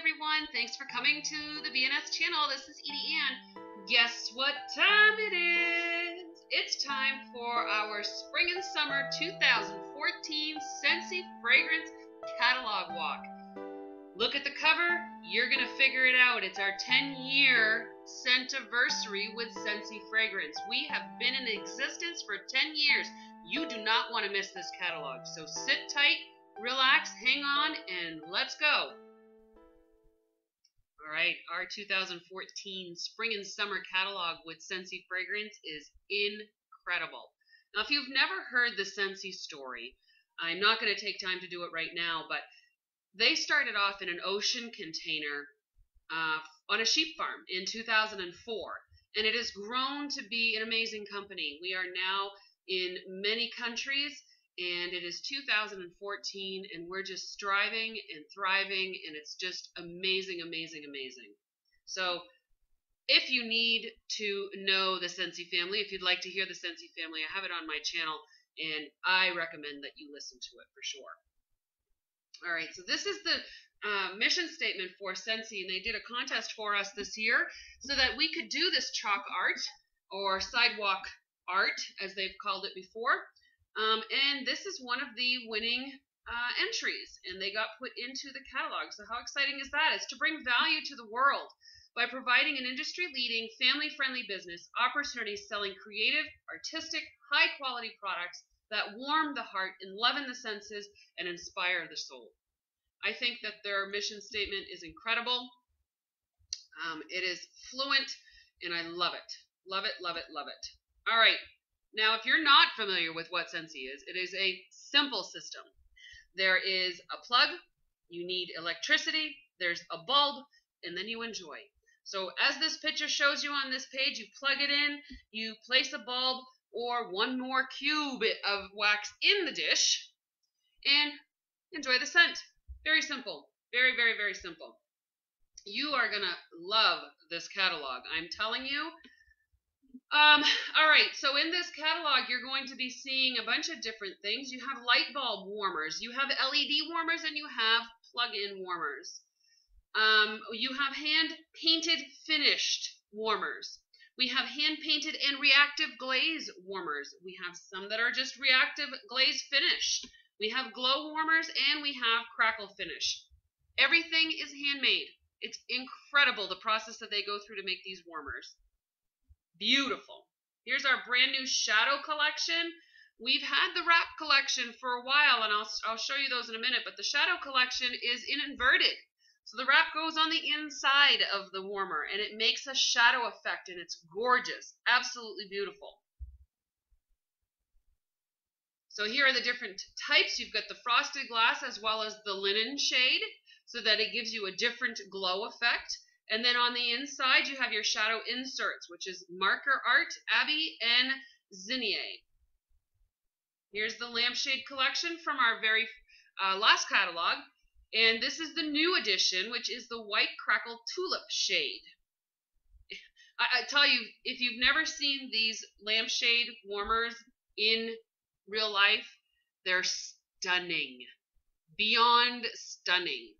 everyone. Thanks for coming to the BNS Channel. This is EdieAnne. Guess what time it is? It's time for our Spring and Summer 2014 Scentsy Fragrance Catalog Walk. Look at the cover. You're going to figure it out. It's our 10-year Scentiversary with Scentsy Fragrance. We have been in existence for 10 years. You do not want to miss this catalog. So sit tight, relax, hang on, and let's go. All right, our 2014 Spring and Summer catalog with Scentsy Fragrance is incredible. Now, if you've never heard the Scentsy story, I'm not going to take time to do it right now, but they started off in an ocean container on a sheep farm in 2004, and it has grown to be an amazing company. We are now in many countries, and it is 2014, and we're just striving and thriving, and it's just amazing, amazing, amazing. So if you need to know the Scentsy Family, if you'd like to hear the Scentsy Family, I have it on my channel, and I recommend that you listen to it for sure. All right, so this is the mission statement for Scentsy, and they did a contest for us this year so that we could do this chalk art, or sidewalk art, as they've called it before. And this is one of the winning entries, and they got put into the catalog. So how exciting is that? It's to bring value to the world by providing an industry-leading, family-friendly business opportunities selling creative, artistic, high-quality products that warm the heart, enliven the senses, and inspire the soul. I think that their mission statement is incredible. It is fluent, and I love it. Love it, love it, love it. All right. Now, if you're not familiar with what Scentsy is, it is a simple system. There is a plug, you need electricity, there's a bulb, and then you enjoy. So as this picture shows you on this page, you plug it in, you place a bulb or one more cube of wax in the dish, and enjoy the scent. Very simple. Very, very, very simple. You are going to love this catalog, I'm telling you. All right, so in this catalog, you're going to be seeing a bunch of different things. You have light bulb warmers, you have LED warmers, and you have plug-in warmers. You have hand-painted finished warmers. We have hand-painted and reactive glaze warmers. We have some that are just reactive glaze finish. We have glow warmers, and we have crackle finish. Everything is handmade. It's incredible the process that they go through to make these warmers. Beautiful. Here's our brand new shadow collection. We've had the wrap collection for a while, and I'll show you those in a minute, but the shadow collection is inverted. So the wrap goes on the inside of the warmer, and it makes a shadow effect, and it's gorgeous. Absolutely beautiful. So here are the different types. You've got the frosted glass as well as the linen shade, so that it gives you a different glow effect. And then on the inside, you have your shadow inserts, which is Marker Art, Abby, and Zinnier. Here's the lampshade collection from our very last catalog. And this is the new edition, which is the White Crackle Tulip shade. I tell you, if you've never seen these lampshade warmers in real life, they're stunning. Beyond stunning.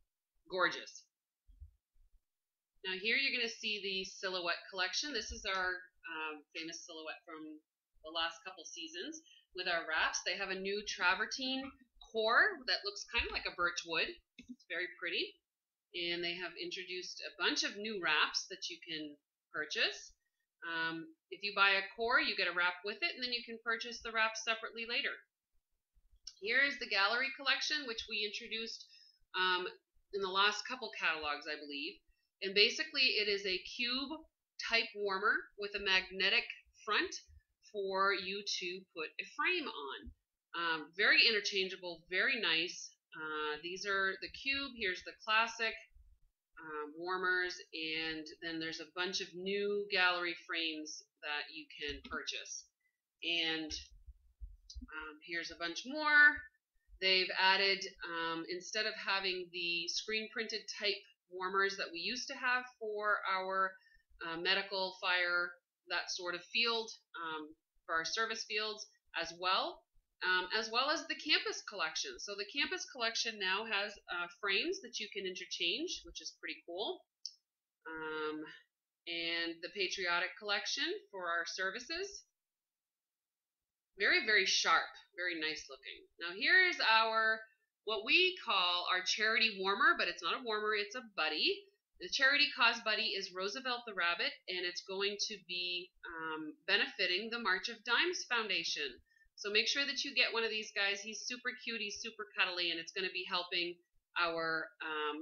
Gorgeous. Now here you're going to see the silhouette collection. This is our famous silhouette from the last couple seasons with our wraps. They have a new travertine core that looks kind of like a birch wood. It's very pretty. And they have introduced a bunch of new wraps that you can purchase. If you buy a core, you get a wrap with it, and then you can purchase the wrap separately later. Here is the gallery collection, which we introduced in the last couple catalogs, I believe. And basically, it is a cube type warmer with a magnetic front for you to put a frame on. Very interchangeable, very nice. These are the cube. Here's the classic warmers, and then there's a bunch of new gallery frames that you can purchase. And here's a bunch more. They've added, instead of having the screen printed type warmers that we used to have for our medical, fire, that sort of field, for our service fields as well. as well as the campus collection. So the campus collection now has frames that you can interchange, which is pretty cool. And the patriotic collection for our services. Very, very sharp, very nice looking. Now here is our, what we call our charity warmer, but it's not a warmer, it's a buddy. The charity cause buddy is Roosevelt the Rabbit, and it's going to be benefiting the March of Dimes Foundation. So make sure that you get one of these guys. He's super cute, he's super cuddly, and it's going to be helping our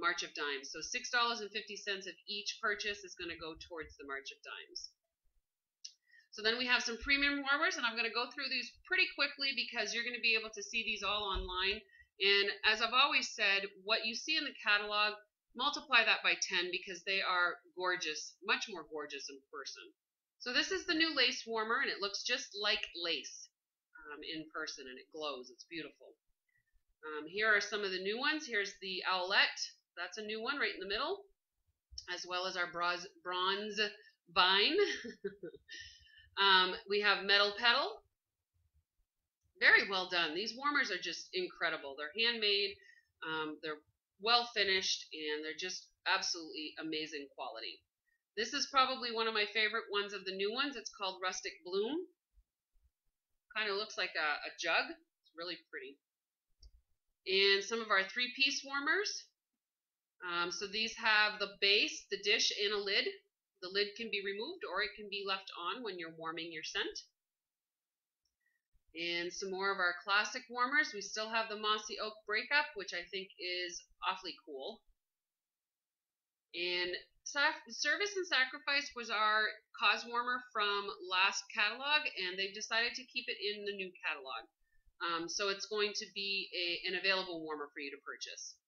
March of Dimes. So $6.50 of each purchase is going to go towards the March of Dimes. So then we have some premium warmers, and I'm going to go through these pretty quickly because you're going to be able to see these all online. And as I've always said, what you see in the catalog, multiply that by 10 because they are gorgeous, much more gorgeous in person. So this is the new lace warmer, and it looks just like lace in person, and it glows. It's beautiful. Here are some of the new ones. Here's the Owlette. That's a new one right in the middle, as well as our bronze vine. We have metal petal. Very well done. These warmers are just incredible. They're handmade, they're well finished, and they're just absolutely amazing quality. This is probably one of my favorite ones of the new ones. It's called Rustic Bloom. Kind of looks like a jug. It's really pretty. And some of our three-piece warmers. So these have the base, the dish, and a lid. The lid can be removed or it can be left on when you're warming your scent. And some more of our classic warmers. We still have the Mossy Oak Breakup, which I think is awfully cool. And Service and Sacrifice was our cause warmer from last catalog, and they've decided to keep it in the new catalog. So it's going to be an available warmer for you to purchase.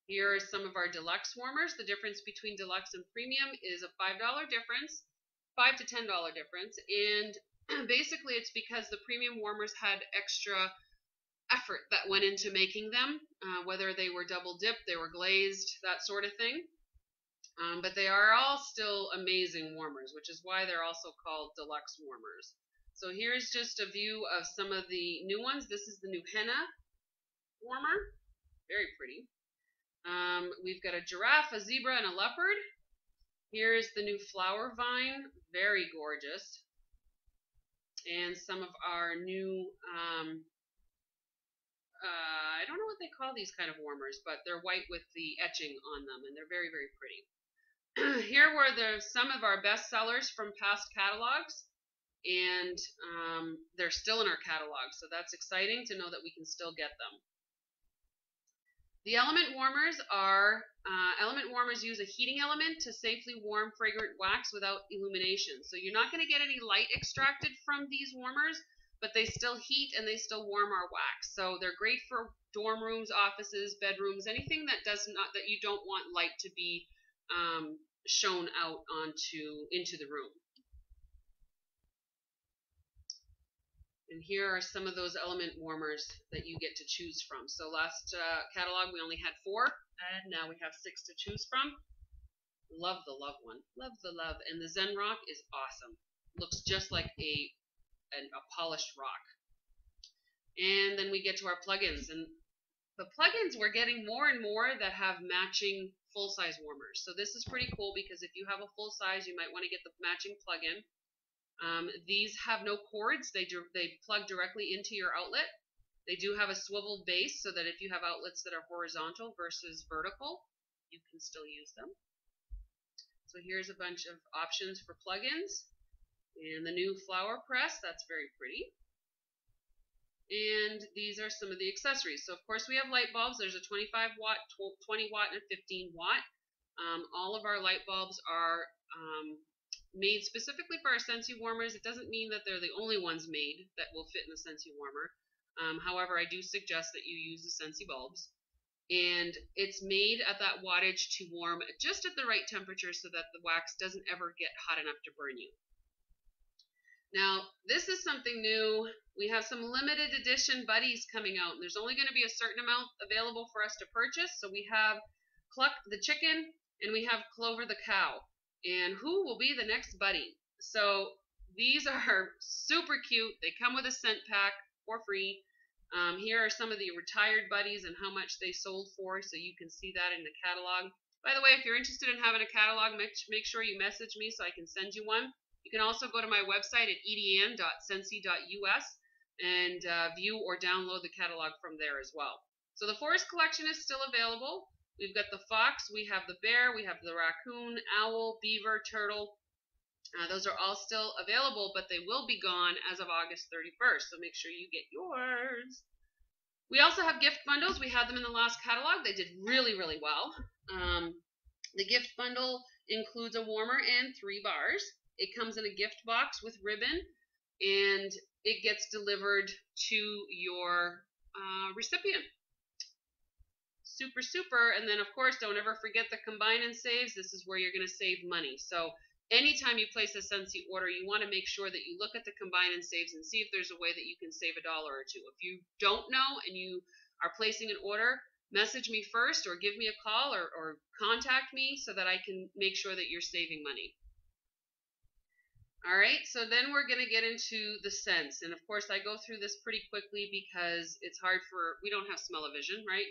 Here are some of our deluxe warmers. The difference between deluxe and premium is a $5 difference, $5 to $10 difference, and basically it's because the premium warmers had extra effort that went into making them, whether they were double dipped, they were glazed, that sort of thing. But they are all still amazing warmers, which is why they're also called deluxe warmers. So here's just a view of some of the new ones. This is the new henna warmer, very pretty. We've got a giraffe, a zebra, and a leopard. Here's the new flower vine, very gorgeous. And some of our new, I don't know what they call these kind of warmers, but they're white with the etching on them, and they're very, very pretty. Here were some of our best sellers from past catalogs, and they're still in our catalog, so that's exciting to know that we can still get them. The element warmers use a heating element to safely warm fragrant wax without illumination. So you're not going to get any light extracted from these warmers, but they still heat and they still warm our wax. So they're great for dorm rooms, offices, bedrooms, anything that that you don't want light to be shown out into the room. And here are some of those element warmers that you get to choose from. So last catalog we only had 4, and now we have 6 to choose from. Love the love one. Love the love. And the Zen Rock is awesome. Looks just like a polished rock. And then we get to our plugins. And the plugins, we're getting more and more that have matching full-size warmers. So this is pretty cool because if you have a full size, you might want to get the matching plug-in. These have no cords. They plug directly into your outlet. They do have a swivel base so that if you have outlets that are horizontal versus vertical, you can still use them. So here's a bunch of options for plugins. And the new flower press, that's very pretty. And these are some of the accessories. So of course we have light bulbs. There's a 25 watt, 20 watt, and a 15 watt. All of our light bulbs are made specifically for our Scentsy warmers. It doesn't mean that they're the only ones made that will fit in the Scentsy warmer. However, I do suggest that you use the Scentsy bulbs. And it's made at that wattage to warm just at the right temperature so that the wax doesn't ever get hot enough to burn you. Now, this is something new. We have some limited edition buddies coming out, and there's only going to be a certain amount available for us to purchase. So we have Cluck the chicken, and we have Clover the cow. And who will be the next buddy? So these are super cute. They come with a scent pack. for free. Here are some of the retired buddies and how much they sold for, so you can see that in the catalog. By the way, if you're interested in having a catalog, make sure you message me so I can send you one. You can also go to my website at EdieAnne.scentsy.us and view or download the catalog from there as well. So the forest collection is still available. We've got the fox, we have the bear, we have the raccoon, owl, beaver, turtle. Those are all still available, but they will be gone as of August 31st, so make sure you get yours. We also have gift bundles. We had them in the last catalog. They did really, really well. The gift bundle includes a warmer and 3 bars. It comes in a gift box with ribbon, and it gets delivered to your recipient. Super, super. And then, of course, don't ever forget the combine and saves. This is where you're going to save money. So anytime you place a Scentsy order, you want to make sure that you look at the combine and saves and see if there's a way that you can save $1 or $2. If you don't know and you are placing an order, message me first or give me a call or contact me so that I can make sure that you're saving money. All right, so then we're going to get into the scents. And of course, I go through this pretty quickly because it's hard we don't have smell-o-vision, right?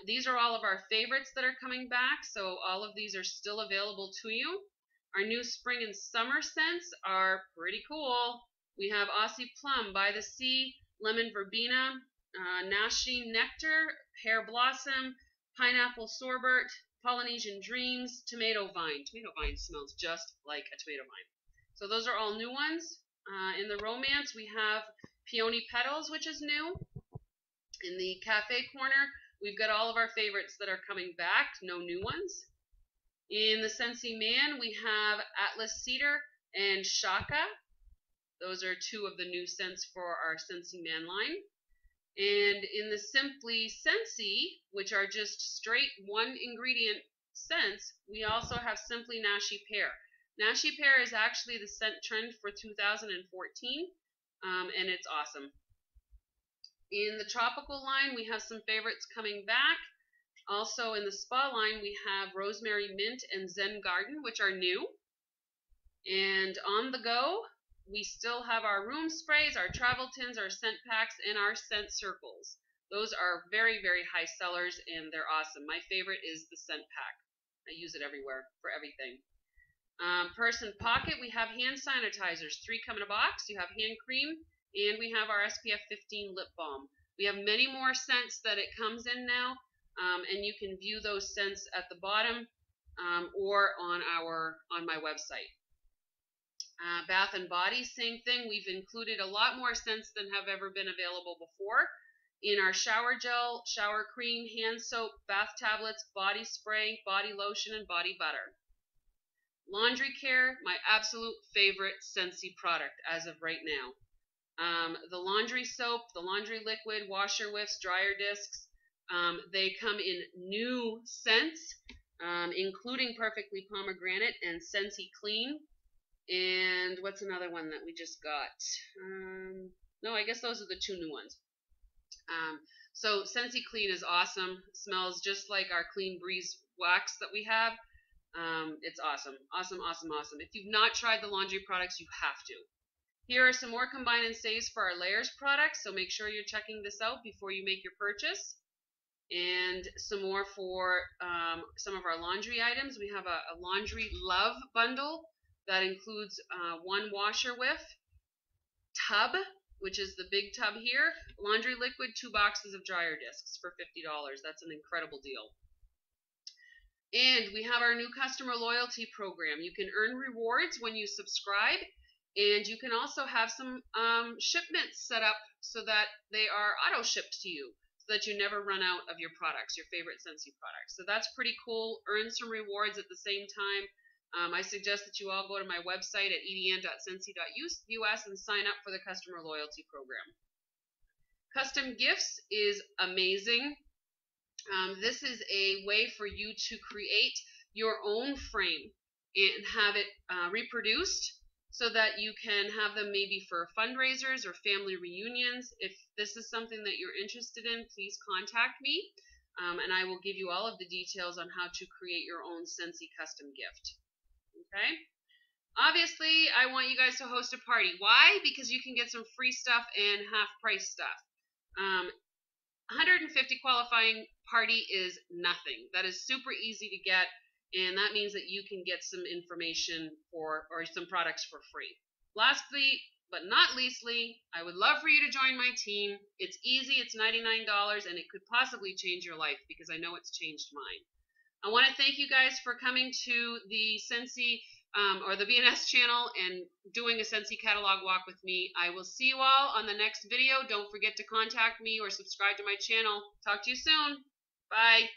These are all of our favorites that are coming back, so all of these are still available to you. Our new spring and summer scents are pretty cool. We have Aussie Plum, By the Sea, Lemon Verbena, Nashi Nectar, Pear Blossom, Pineapple Sorbet, Polynesian Dreams, Tomato Vine. Tomato Vine smells just like a tomato vine. So those are all new ones. In the romance, we have Peony Petals, which is new. In the cafe corner, we've got all of our favorites that are coming back, no new ones. In the Scentsy Man, we have Atlas Cedar and Shaka. Those are 2 of the new scents for our Scentsy Man line. And in the Simply Scentsy, which are just straight 1 ingredient scents, we also have Simply Nashi Pear. Nashi Pear is actually the scent trend for 2014, and it's awesome. In the tropical line, we have some favorites coming back. Also in the spa line, we have Rosemary Mint and Zen Garden, which are new. And on the go, we still have our room sprays, our travel tins, our scent packs, and our scent circles. Those are very, very high sellers, and they're awesome. My favorite is the scent pack. I use it everywhere for everything. Purse and pocket, we have hand sanitizers. 3 come in a box. You have hand cream, and we have our SPF 15 lip balm. We have many more scents that it comes in now, and you can view those scents at the bottom or on my website. Bath and Body, same thing. We've included a lot more scents than have ever been available before in our shower gel, shower cream, hand soap, bath tablets, body spray, body lotion, and body butter. Laundry care, my absolute favorite Scentsy product as of right now. The laundry soap, the laundry liquid, washer whiffs, dryer discs, they come in new scents, including Perfectly Pomegranate and Scentsy Clean. And what's another one that we just got? No, I guess those are the 2 new ones. So Scentsy Clean is awesome. Smells just like our Clean Breeze wax that we have. It's awesome. Awesome, awesome, awesome. If you've not tried the laundry products, you have to. Here are some more combine and saves for our layers products, so make sure you're checking this out before you make your purchase. And some more for some of our laundry items. We have a laundry love bundle that includes 1 washer whiff, tub, which is the big tub here, laundry liquid, 2 boxes of dryer discs for $50. That's an incredible deal. And we have our new customer loyalty program. You can earn rewards when you subscribe, and you can also have some shipments set up so that they are auto-shipped to you, so that you never run out of your products, your favorite Scentsy products. So that's pretty cool. Earn some rewards at the same time. I suggest that you all go to my website at EdieAnne.scentsy.us and sign up for the customer loyalty program. Custom gifts is amazing. This is a way for you to create your own frame and have it reproduced so that you can have them maybe for fundraisers or family reunions. If this is something that you're interested in, please contact me, and I will give you all of the details on how to create your own Scentsy custom gift. Okay? Obviously, I want you guys to host a party. Why? Because you can get some free stuff and half-price stuff. 150 qualifying party is nothing. That is super easy to get, and that means that you can get some information or some products for free. Lastly, but not leastly, I would love for you to join my team. It's easy, it's $99, and it could possibly change your life because I know it's changed mine. I want to thank you guys for coming to the Scentsy or the BNS channel and doing a Scentsy catalog walk with me. I will see you all on the next video. Don't forget to contact me or subscribe to my channel. Talk to you soon. Bye.